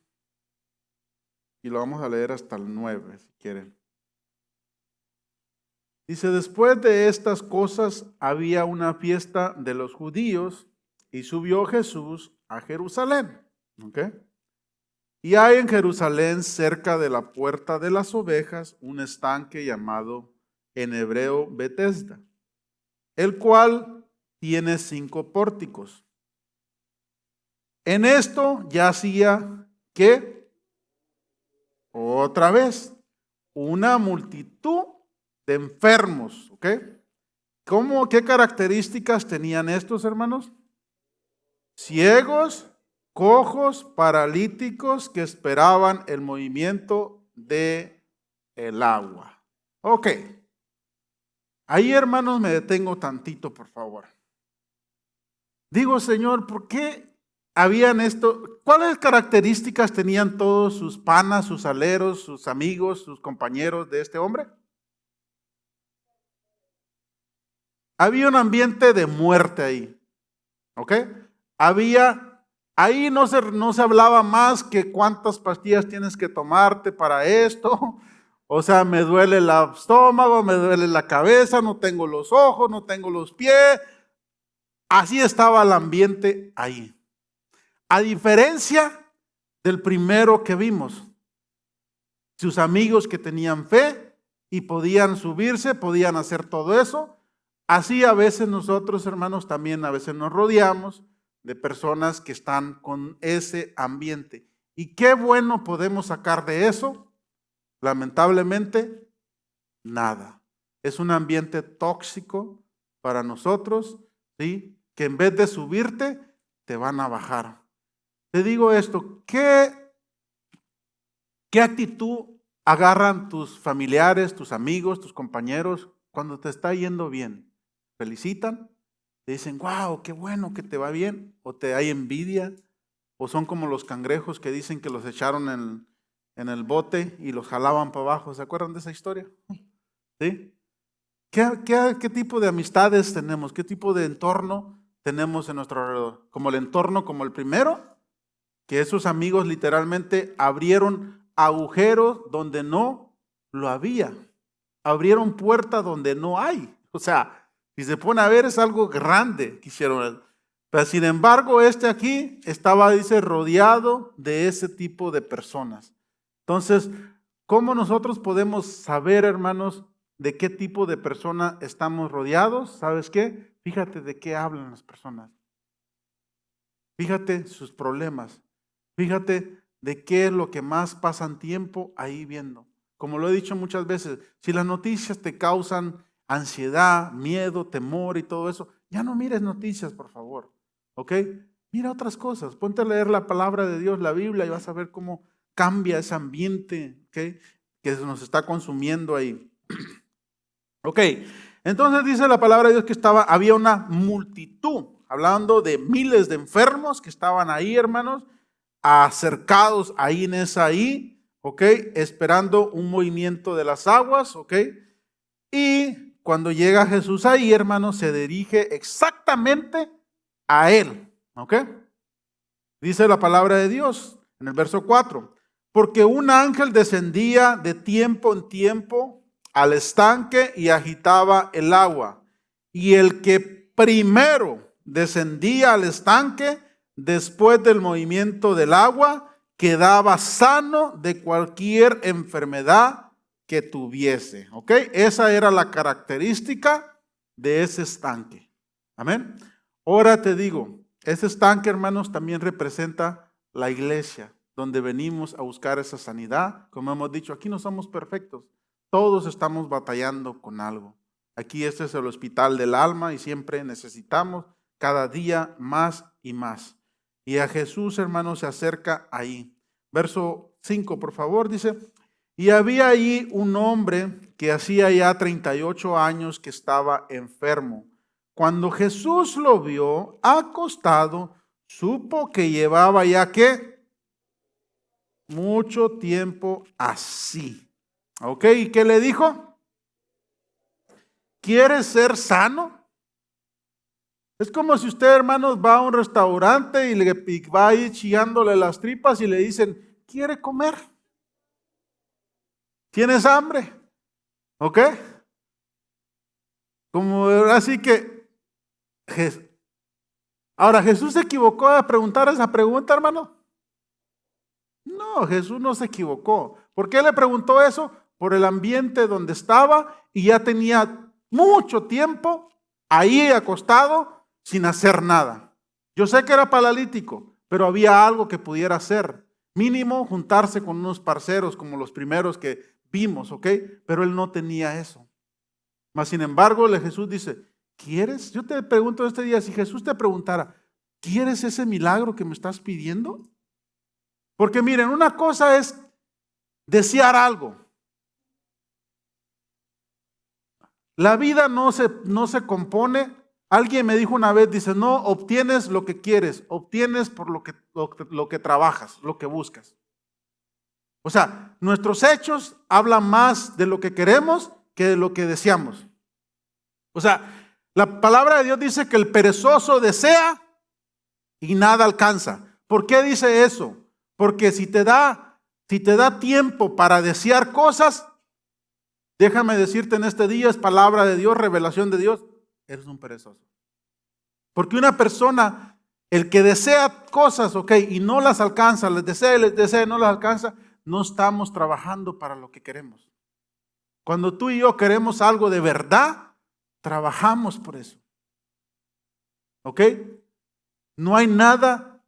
y lo vamos a leer hasta el 9, si quieren. Dice, después de estas cosas había una fiesta de los judíos y subió Jesús a Jerusalén. ¿Ok? Y hay en Jerusalén, cerca de la puerta de las ovejas, un estanque llamado en hebreo Betesda, el cual tiene 5 pórticos. En esto yacía, ¿qué? Otra vez, una multitud de enfermos, ¿ok? ¿Qué características tenían estos, hermanos? Ciegos, cojos, paralíticos que esperaban el movimiento del agua. Ok. Ahí, hermanos, me detengo tantito, por favor. Digo, Señor, ¿por qué habían esto? ¿Cuáles características tenían todos sus panas, sus aleros, sus amigos, sus compañeros de este hombre? Había un ambiente de muerte ahí. ¿Ok? Ahí no se hablaba más que cuántas pastillas tienes que tomarte para esto. O sea, me duele el estómago, me duele la cabeza, no tengo los ojos, no tengo los pies. Así estaba el ambiente ahí. A diferencia del primero que vimos. Sus amigos que tenían fe y podían subirse, podían hacer todo eso. Así a veces nosotros, hermanos, también a veces nos rodeamos de personas que están con ese ambiente. ¿Y qué bueno podemos sacar de eso? Lamentablemente, nada. Es un ambiente tóxico para nosotros, ¿sí? Que en vez de subirte, te van a bajar. Te digo esto, ¿qué actitud agarran tus familiares, tus amigos, tus compañeros cuando te está yendo bien? ¿Felicitan? ¿Te dicen, wow, qué bueno que te va bien? ¿O te hay envidia? ¿O son como los cangrejos que dicen que los echaron en el bote y los jalaban para abajo? ¿Se acuerdan de esa historia? ¿Sí? ¿Qué tipo de amistades tenemos? ¿Qué tipo de entorno tenemos en nuestro alrededor? Como el entorno, como el primero, que esos amigos literalmente abrieron agujeros donde no lo había. Abrieron puertas donde no hay. O sea, si se pone a ver es algo grande que hicieron. Pero sin embargo, este aquí estaba, dice, rodeado de ese tipo de personas. Entonces, ¿cómo nosotros podemos saber, hermanos, de qué tipo de persona estamos rodeados? ¿Sabes qué? Fíjate de qué hablan las personas. Fíjate sus problemas. Fíjate de qué es lo que más pasan tiempo ahí viendo. Como lo he dicho muchas veces, si las noticias te causan ansiedad, miedo, temor y todo eso, ya no mires noticias, por favor. ¿Ok? Mira otras cosas. Ponte a leer la palabra de Dios, la Biblia, y vas a ver cómo cambia ese ambiente, ¿ok?, que nos está consumiendo ahí. Ok, entonces dice la palabra de Dios que había una multitud, hablando de miles de enfermos que estaban ahí, hermanos, acercados ahí en esa ok, esperando un movimiento de las aguas, ok. Y cuando llega Jesús ahí, hermanos, se dirige exactamente a él, ok. Dice la palabra de Dios en el verso 4, porque un ángel descendía de tiempo en tiempo al estanque y agitaba el agua. Y el que primero descendía al estanque, después del movimiento del agua, quedaba sano de cualquier enfermedad que tuviese. ¿Ok? Esa era la característica de ese estanque. Amén. Ahora te digo, ese estanque, hermanos, también representa la iglesia, donde venimos a buscar esa sanidad. Como hemos dicho, aquí no somos perfectos. Todos estamos batallando con algo. Aquí este es el hospital del alma y siempre necesitamos cada día más y más. Y a Jesús, hermanos, se acerca ahí. Verso 5, por favor, dice, y había ahí un hombre que hacía ya 38 años que estaba enfermo. Cuando Jesús lo vio acostado, supo que llevaba ya ¿qué? Mucho tiempo así. ¿Ok? ¿Y qué le dijo? ¿Quieres ser sano? Es como si usted, hermanos, va a un restaurante y va ahí chillándole las tripas y le dicen, ¿quiere comer? ¿Tienes hambre? ¿Ok? Como así que, ahora, ¿Jesús se equivocó a preguntar esa pregunta, hermano? No, Jesús no se equivocó. ¿Por qué le preguntó eso? Por el ambiente donde estaba y ya tenía mucho tiempo ahí acostado sin hacer nada. Yo sé que era paralítico, pero había algo que pudiera hacer. Mínimo juntarse con unos parceros como los primeros que vimos, ¿ok? Pero él no tenía eso. Mas sin embargo, Jesús dice, ¿quieres? Yo te pregunto este día, si Jesús te preguntara, ¿quieres ese milagro que me estás pidiendo? Porque miren, una cosa es desear algo. La vida no se compone. Alguien me dijo una vez, dice, no obtienes lo que quieres, obtienes por lo que trabajas, lo que buscas. O sea, nuestros hechos hablan más de lo que queremos que de lo que deseamos. O sea, la palabra de Dios dice que el perezoso desea y nada alcanza. ¿Por qué dice eso? Porque si te da tiempo para desear cosas, déjame decirte en este día, es palabra de Dios, revelación de Dios, eres un perezoso. Porque una persona, el que desea cosas, ok, y no las alcanza, les desea y no las alcanza, no estamos trabajando para lo que queremos. Cuando tú y yo queremos algo de verdad, trabajamos por eso. ¿Ok? No hay nada,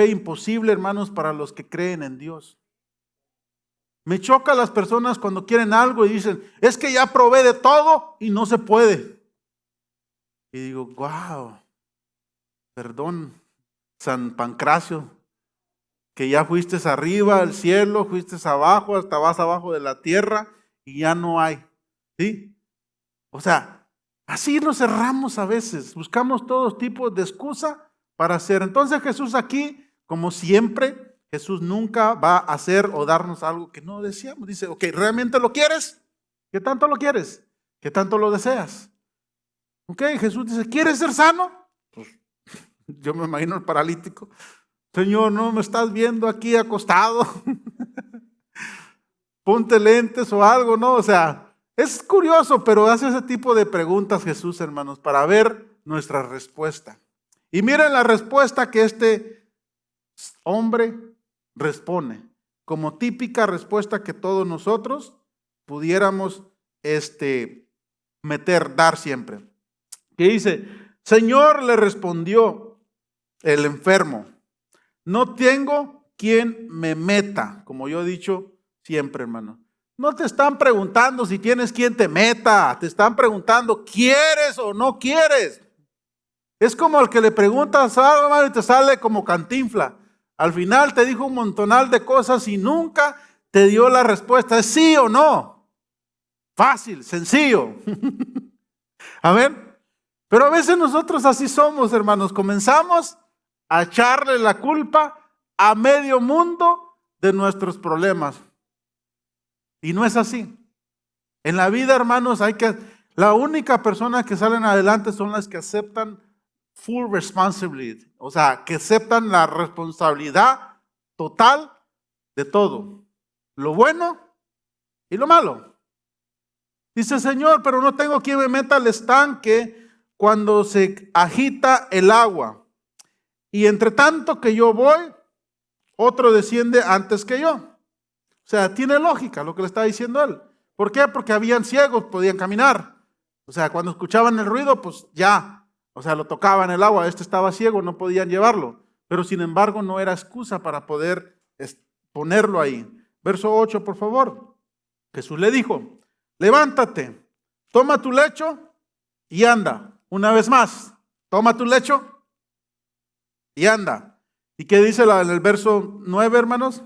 imposible, hermanos, para los que creen en Dios. Me choca a las personas cuando quieren algo y dicen, es que ya probé de todo y no se puede. Y digo, wow, perdón, San Pancracio, que ya fuiste arriba al cielo, fuiste abajo, hasta vas abajo de la tierra y ya no hay. ¿Sí? O sea, así nos cerramos a veces, buscamos todos tipos de excusa para hacer. Entonces Jesús aquí, como siempre, Jesús nunca va a hacer o darnos algo que no deseamos. Dice, ¿realmente lo quieres? ¿Qué tanto lo quieres? ¿Qué tanto lo deseas? Jesús dice, ¿quieres ser sano? Pues, yo me imagino el paralítico. Señor, no me estás viendo aquí acostado. Ponte lentes o algo, ¿no? O sea, es curioso, pero hace ese tipo de preguntas Jesús, hermanos, para ver nuestra respuesta. Y miren la respuesta que este hombre responde, como típica respuesta que todos nosotros pudiéramos dar siempre. Que dice, Señor, le respondió el enfermo, no tengo quien me meta, como yo he dicho siempre, hermano. No te están preguntando si tienes quien te meta, te están preguntando, ¿quieres o no quieres? Es como el que le preguntas algo, hermano, y te sale como Cantinflas. Al final te dijo un montonal de cosas y nunca te dio la respuesta, ¿es sí o no? Fácil, sencillo. A ver, pero a veces nosotros así somos, hermanos. Comenzamos a echarle la culpa a medio mundo de nuestros problemas. Y no es así. En la vida, hermanos, la única persona que salen adelante son las que aceptan full responsibility, o sea, que aceptan la responsabilidad total de todo, lo bueno y lo malo. Dice, Señor, pero no tengo quien me meta al estanque cuando se agita el agua. Y entre tanto que yo voy, otro desciende antes que yo. O sea, tiene lógica lo que le está diciendo él. ¿Por qué? Porque habían ciegos, podían caminar. O sea, cuando escuchaban el ruido, pues ya. O sea, lo tocaban el agua. Este estaba ciego, no podían llevarlo. Pero sin embargo, no era excusa para poder ponerlo ahí. Verso 8, por favor. Jesús le dijo, levántate, toma tu lecho y anda. Una vez más, toma tu lecho y anda. ¿Y qué dice en el verso 9, hermanos?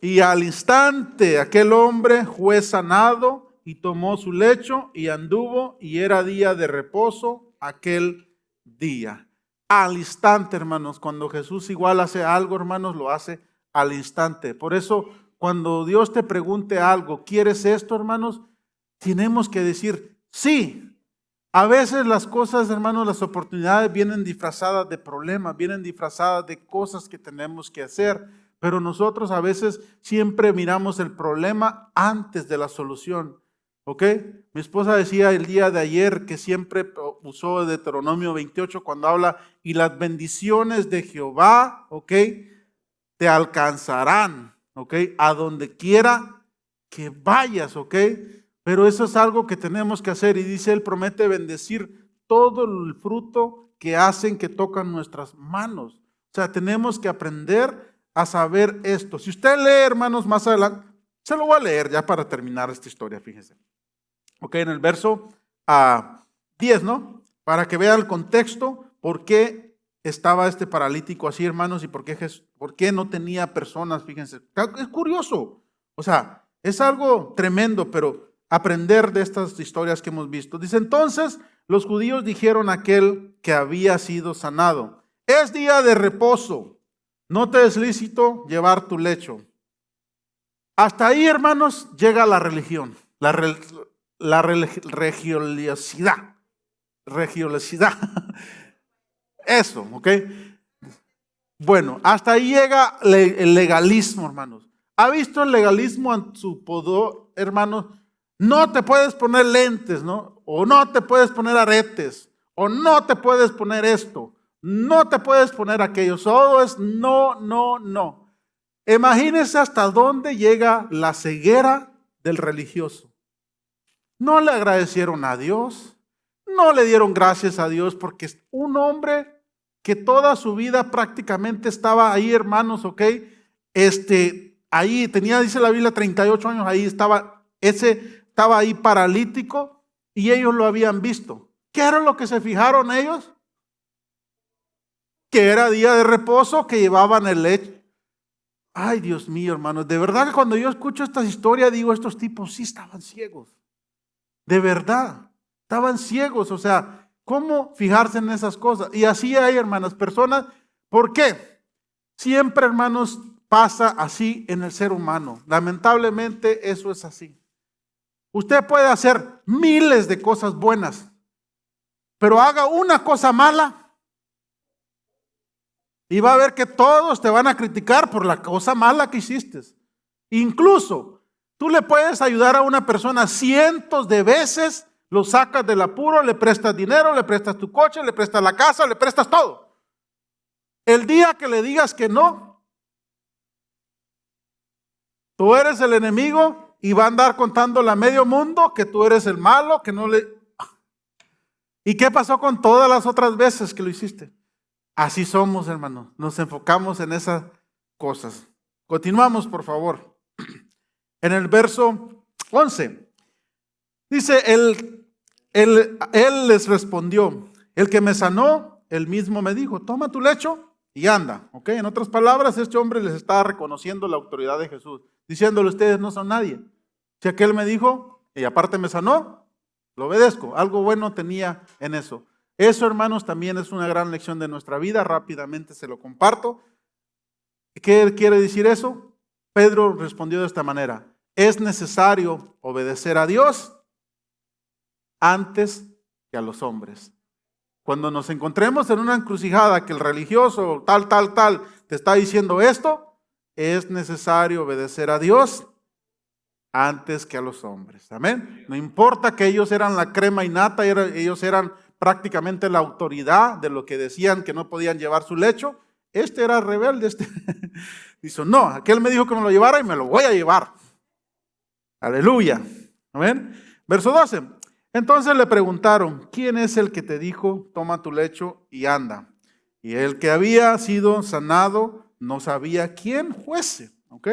Y al instante aquel hombre fue sanado y tomó su lecho y anduvo, y era día de reposo aquel día. Al instante, hermanos, cuando Jesús igual hace algo, hermanos, lo hace al instante. Por eso, cuando Dios te pregunte algo, ¿quieres esto, hermanos? Tenemos que decir sí. A veces las cosas, hermanos, las oportunidades vienen disfrazadas de problemas, vienen disfrazadas de cosas que tenemos que hacer, pero nosotros a veces siempre miramos el problema antes de la solución. ¿Ok? Mi esposa decía el día de ayer que siempre usó Deuteronomio 28 cuando habla, y las bendiciones de Jehová, ¿ok?, te alcanzarán, ¿ok?, a donde quiera que vayas, ¿ok? Pero eso es algo que tenemos que hacer, y dice, Él promete bendecir todo el fruto que hacen, que tocan nuestras manos. O sea, tenemos que aprender a saber esto. Si usted lee, hermanos, más adelante, se lo voy a leer ya para terminar esta historia, fíjense. Ok, en el verso 10, ¿no? Para que vean el contexto, por qué estaba este paralítico así, hermanos, y por qué no tenía personas, fíjense. Es curioso, o sea, es algo tremendo, pero aprender de estas historias que hemos visto. Dice, entonces los judíos dijeron a aquel que había sido sanado, es día de reposo, no te es lícito llevar tu lecho. Hasta ahí, hermanos, llega la religión, la religiosidad. Eso, ¿ok? Bueno, hasta ahí llega el legalismo, hermanos. ¿Ha visto el legalismo en su poder, hermanos? No te puedes poner lentes, ¿no? O no te puedes poner aretes, o no te puedes poner esto, no te puedes poner aquello. Todo es no, no, no. Imagínense hasta dónde llega la ceguera del religioso. No le agradecieron a Dios, no le dieron gracias a Dios porque un hombre que toda su vida prácticamente estaba ahí, hermanos, ¿ok? Ahí tenía, dice la Biblia, 38 años, ahí estaba, estaba ahí paralítico y ellos lo habían visto. ¿Qué era lo que se fijaron ellos? Que era día de reposo, que llevaban el lecho. Ay, Dios mío, hermanos, de verdad que cuando yo escucho estas historias digo, estos tipos sí estaban ciegos. De verdad, estaban ciegos, o sea, ¿cómo fijarse en esas cosas? Y así hay, hermanas, personas, ¿por qué? Siempre, hermanos, pasa así en el ser humano. Lamentablemente eso es así. Usted puede hacer miles de cosas buenas, pero haga una cosa mala y va a ver que todos te van a criticar por la cosa mala que hiciste. Incluso tú le puedes ayudar a una persona cientos de veces, lo sacas del apuro, le prestas dinero, le prestas tu coche, le prestas la casa, le prestas todo. El día que le digas que no, tú eres el enemigo y va a andar contándole a medio mundo que tú eres el malo, que no le... ¿Y qué pasó con todas las otras veces que lo hiciste? Así somos, hermanos. Nos enfocamos en esas cosas. Continuamos, por favor. En el verso 11. Dice, él les respondió, el que me sanó, él mismo me dijo, toma tu lecho y anda. ¿Ok? En otras palabras, este hombre les estaba reconociendo la autoridad de Jesús, diciéndole, ustedes no son nadie. Si aquel me dijo, y aparte me sanó, lo obedezco. Algo bueno tenía en eso. Eso, hermanos, también es una gran lección de nuestra vida. Rápidamente se lo comparto. ¿Qué quiere decir eso? Pedro respondió de esta manera. Es necesario obedecer a Dios antes que a los hombres. Cuando nos encontremos en una encrucijada que el religioso tal, te está diciendo esto, es necesario obedecer a Dios antes que a los hombres. Amén. No importa que ellos eran la crema innata, ellos eran prácticamente la autoridad de lo que decían que no podían llevar su lecho. Este era rebelde. Dice, no, aquel me dijo que me lo llevara y me lo voy a llevar. Aleluya. Amén. Verso 12. Entonces le preguntaron, ¿quién es el que te dijo, toma tu lecho y anda? Y el que había sido sanado no sabía quién fuese. ¿Ok?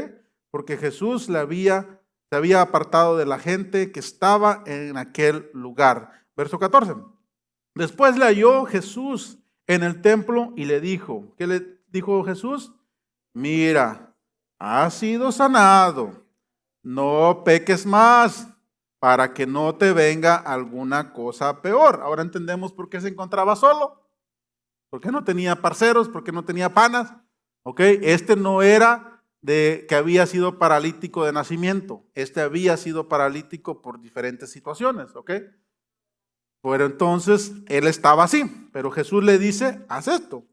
Porque Jesús se había apartado de la gente que estaba en aquel lugar. Verso 14. Después le halló Jesús en el templo y le dijo, ¿qué le dijo Jesús? Mira, has sido sanado, no peques más para que no te venga alguna cosa peor. Ahora entendemos por qué se encontraba solo, por qué no tenía parceros, por qué no tenía panas. ¿Ok? Este no era de que había sido paralítico de nacimiento, este había sido paralítico por diferentes situaciones. ¿Ok? Pero entonces él estaba así, pero Jesús le dice, haz esto.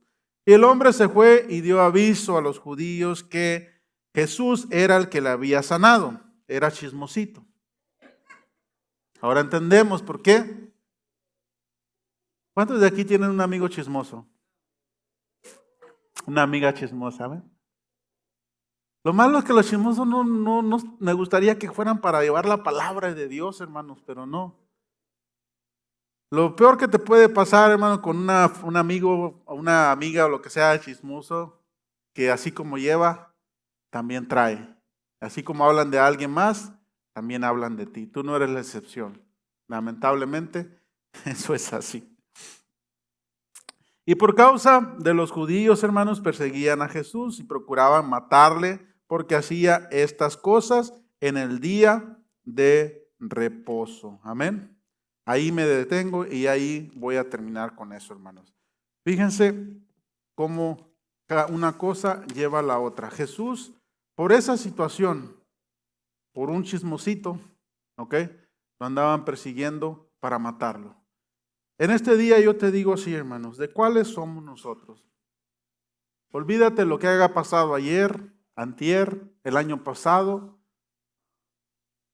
Y el hombre se fue y dio aviso a los judíos que Jesús era el que le había sanado, era chismosito. Ahora entendemos por qué. ¿Cuántos de aquí tienen un amigo chismoso? Una amiga chismosa, ¿ven? Lo malo es que los chismosos no me gustaría que fueran para llevar la palabra de Dios, hermanos, pero no. Lo peor que te puede pasar, hermano, con un amigo o una amiga o lo que sea chismoso, que así como lleva, también trae. Así como hablan de alguien más, también hablan de ti. Tú no eres la excepción. Lamentablemente, eso es así. Y por causa de los judíos, hermanos, perseguían a Jesús y procuraban matarle porque hacía estas cosas en el día de reposo. Amén. Ahí me detengo y ahí voy a terminar con eso, hermanos. Fíjense cómo una cosa lleva a la otra. Jesús, por esa situación, por un chismosito, ¿ok? Lo andaban persiguiendo para matarlo. En este día yo te digo así, hermanos, ¿de cuáles somos nosotros? Olvídate lo que haya pasado ayer, antier, el año pasado.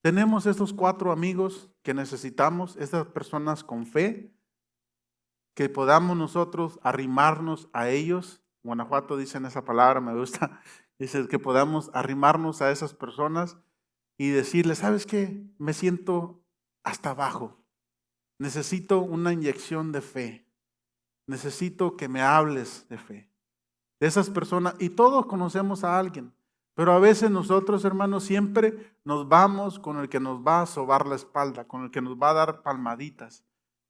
Tenemos estos 4 amigos que necesitamos, estas personas con fe, que podamos nosotros arrimarnos a ellos. Guanajuato dicen esa palabra, me gusta. Dice que podamos arrimarnos a esas personas y decirles, ¿sabes qué? Me siento hasta abajo. necesito una inyección de fe. Necesito que me hables de fe. De esas personas, y todos conocemos a alguien, pero a veces nosotros, hermanos, siempre nos vamos con el que nos va a sobar la espalda, con el que nos va a dar palmaditas.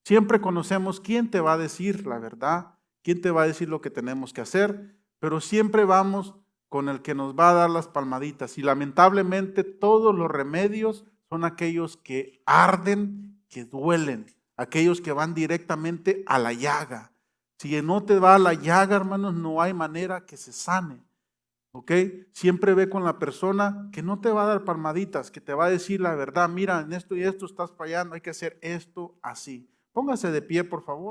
Siempre conocemos quién te va a decir la verdad, quién te va a decir lo que tenemos que hacer, pero siempre vamos con el que nos va a dar las palmaditas. Y lamentablemente todos los remedios son aquellos que arden, que duelen, aquellos que van directamente a la llaga. Si no te va a la llaga, hermanos, no hay manera que se sane. ¿Ok? Siempre ve con la persona que no te va a dar palmaditas, que te va a decir la verdad. Mira, en esto y esto estás fallando, hay que hacer esto así. Póngase de pie, por favor.